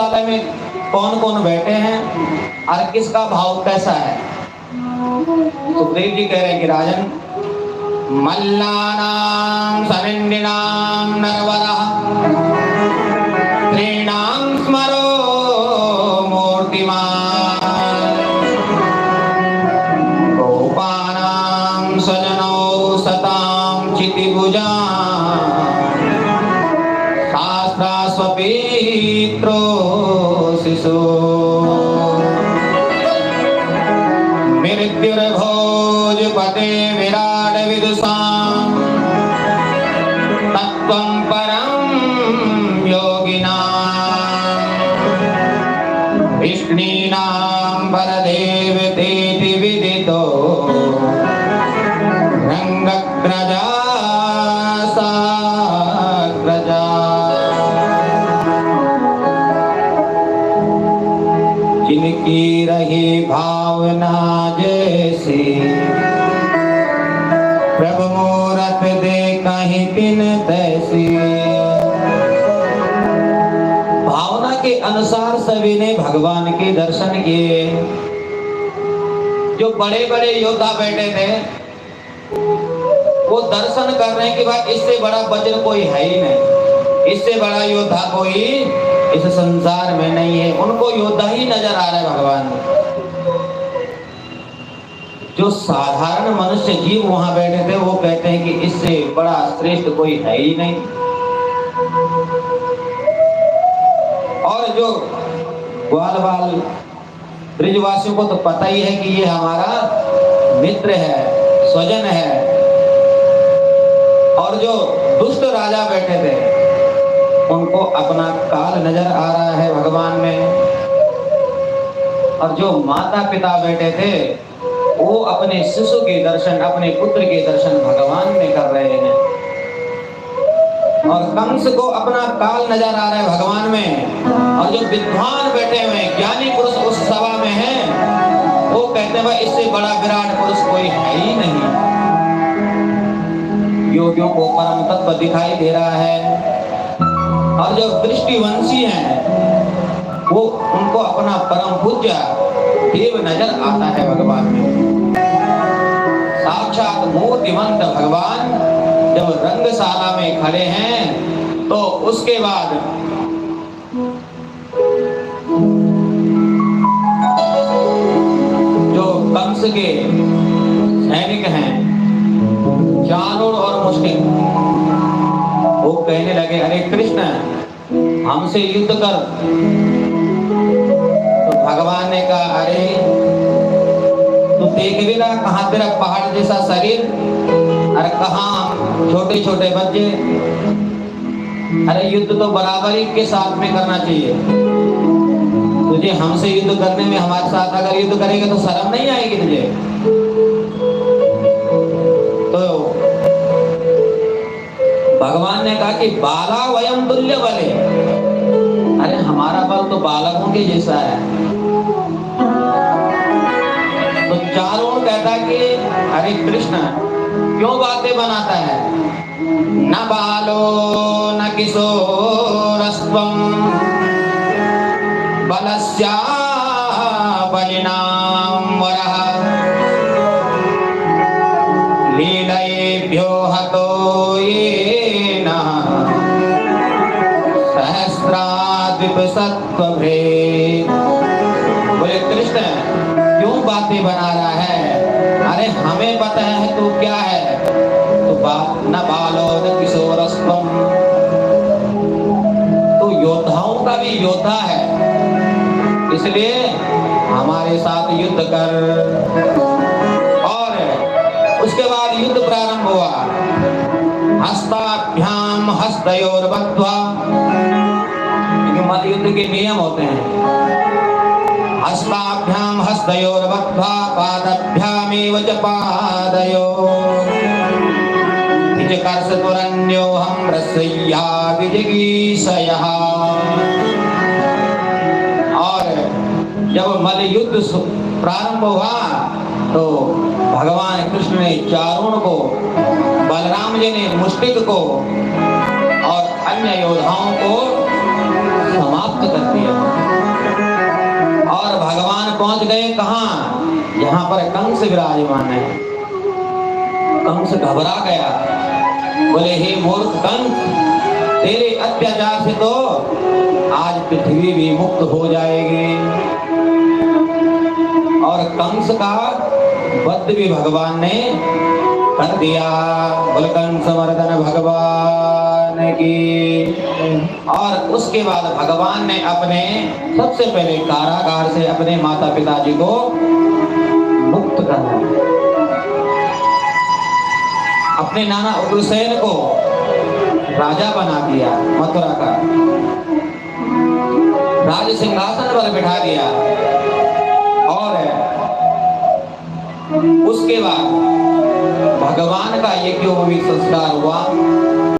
रंगशाला में कौन कौन बैठे हैं और किसका भाव कैसा है। सुखदेव जी कह रहे हैं कि राजन, मल्लानां सनिन्दिनां नरवरः त्रीणां स्मरो मूर्तिमान् गोपानां सजनौ सतां चितिभुजान् शास्त्रास्वपीत्रो शिशो मृत्युर्भोजपते विराट विदुषां तत्त्वं परं योगिनां विष्णीनां परदेवतेति विदितो रंगग्रजा साग्रजा। जिनकी रही भावना जैसी प्रभु मूरत दे कहीं तिन तैसी। भावना के अनुसार सभी ने भगवान के दर्शन किए। जो बड़े बड़े योद्धा बैठे थे वो दर्शन कर रहे हैं कि भाई इससे बड़ा वज्र कोई है ही नहीं, इससे बड़ा योद्धा कोई इस संसार में नहीं है। उनको योद्धा ही नजर आ रहे भगवान। जो साधारण मनुष्य जीव वहां बैठे थे वो कहते हैं कि इससे बड़ा श्रेष्ठ कोई है ही नहीं। और जो ग्वाल बाल ब्रिजवासियों को तो पता ही है कि ये हमारा मित्र है, स्वजन है। और जो दुष्ट राजा बैठे थे उनको अपना काल नजर आ रहा है भगवान में। और जो माता पिता बैठे थे वो अपने शिशु के दर्शन, अपने पुत्र के दर्शन भगवान में कर रहे हैं। और कंस को अपना काल नजर आ रहा है भगवान में। और जो विद्वान बैठे हुए ज्ञानी पुरुष उस सभा में हैं वो कहते हैं भाई इससे बड़ा विराट पुरुष कोई है ही नहीं। योगियों को परम तत्व दिखाई दे रहा है। और जो दृष्टिवंशी हैं वो उनको अपना परम पूज्य देव नजर आता है भगवान में। साक्षात मूर्तिमंत भगवान जब रंगशाला में खड़े हैं तो उसके बाद जो कंस के सैनिक हैं चाणूर और मुष्टिक वो कहने लगे, अरे कृष्ण हमसे युद्ध कर। तो भगवान ने कहा, अरे तू देख भी ना कहाँ तेरा पहाड़ जैसा शरीर, अरे कहाँ छोटे छोटे बच्चे। अरे युद्ध तो बराबरी के साथ में करना चाहिए। तुझे हमसे युद्ध करने में हमारे साथ अगर युद्ध करेगा तो शर्म नहीं आएगी तुझे। तो भगवान ने कहा कि बाला वयम तुल्य बले। अरे हमारा बल तो बालकों के जैसा है। तो चारों कहता कि अरे कृष्ण क्यों बातें बनाता है। न बालो न किशोरस्त्वं बलस्या बलिनां वरः लीलयेभ्यो हतो येन सहस्राद्विपसत्त्वभेद। बोले कृष्ण क्यों बातें बना रहा है। अरे हमें पता है तू क्या है। तू न बालो न किशोरस्त्वं, तू योद्धाओं का भी योद्धा है, इसलिए हमारे साथ युद्ध कर। और उसके बाद युद्ध प्रारंभ हुआ। हस्ताभ्याम हस्तयोर्बद्ध्वा, मल्ल युद्ध के नियम होते हैं। हस्ताभ्याम हस्तयोर्बद्ध्वा पादभ्यामेव च पादयोः विजकर्षतुरन्योऽहं रसय्या विजिगीषयः। और जब मल्ल युद्ध प्रारंभ हुआ तो भगवान कृष्ण ने चारों को, बलराम जी ने मुष्टिक को और अन्य योद्धाओं को समाप्त कर दिया। गए कहाँ, यहाँ पर कंस विराजमान है। कंस घबरा गया, बोले हे मूर्ख कंस, तेरे अत्याचार से तो आज पृथ्वी भी मुक्त हो जाएगी। और कंस का वध भी भगवान ने कर दिया। बोल कंस मर्दन भगवान की। और उसके बाद भगवान ने अपने सबसे पहले कारागार से अपने माता पिताजी को मुक्त करा। अपने नाना उग्रसेन को राजा बना दिया, मथुरा का राज सिंहासन पर बिठा दिया। और उसके बाद भगवान का यज्ञोपवीत संस्कार हुआ।